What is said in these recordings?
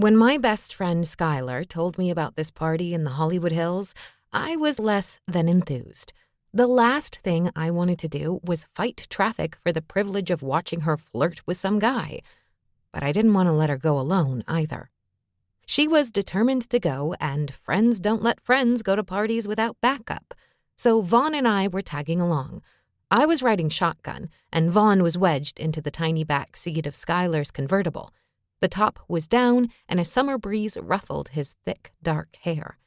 When my best friend Skyler told me about this party in the Hollywood Hills, I was less than enthused. The last thing I wanted to do was fight traffic for the privilege of watching her flirt with some guy. But I didn't want to let her go alone either. She was determined to go, and friends don't let friends go to parties without backup. So Vaughn and I were tagging along. I was riding shotgun, and Vaughn was wedged into the tiny back seat of Skyler's convertible. The top was down, and a summer breeze ruffled his thick, dark hair.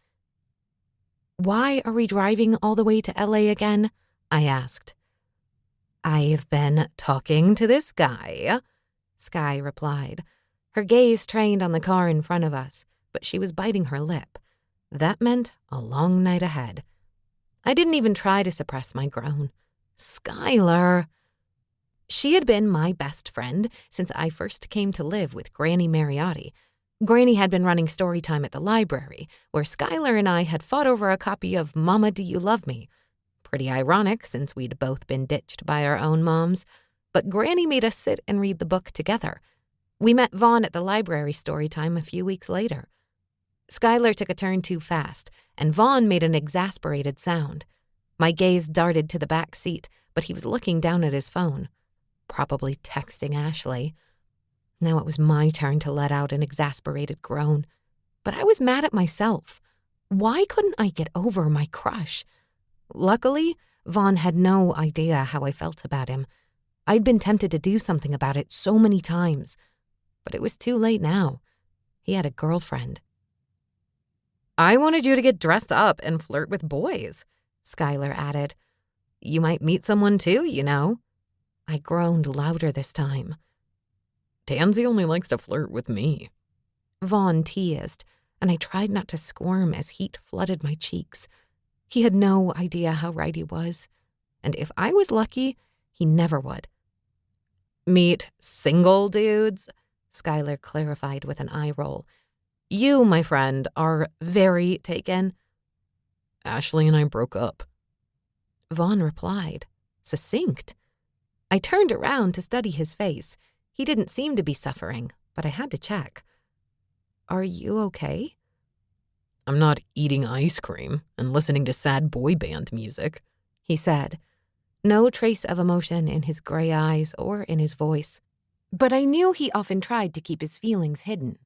"Why are we driving all the way to LA again?" I asked. "I've been talking to this guy," Sky replied. Her gaze trained on the car in front of us, but she was biting her lip. That meant a long night ahead. I didn't even try to suppress my groan. Skyler! She had been my best friend since I first came to live with Granny Mariotti. Granny had been running story time at the library, where Skyler and I had fought over a copy of Mama, Do You Love Me? Pretty ironic since we'd both been ditched by our own moms, but Granny made us sit and read the book together. We met Vaughn at the library story time a few weeks later. Skyler took a turn too fast, and Vaughn made an exasperated sound. My gaze darted to the back seat, but he was looking down at his phone, probably texting Ashley. Now it was my turn to let out an exasperated groan. But I was mad at myself. Why couldn't I get over my crush? Luckily, Vaughn had no idea how I felt about him. I'd been tempted to do something about it so many times. But it was too late now. He had a girlfriend. "I wanted you to get dressed up and flirt with boys," Skyler added. "You might meet someone too, you know." I groaned louder this time. "Tansy only likes to flirt with me," Vaughn teased, and I tried not to squirm as heat flooded my cheeks. He had no idea how right he was, and if I was lucky, he never would. "Meet single dudes," Skyler clarified with an eye roll. "You, my friend, are very taken." "Ashley and I broke up," Vaughn replied, succinct. I turned around to study his face. He didn't seem to be suffering, but I had to check. "Are you okay?" "I'm not eating ice cream and listening to sad boy band music," he said. No trace of emotion in his gray eyes or in his voice. But I knew he often tried to keep his feelings hidden.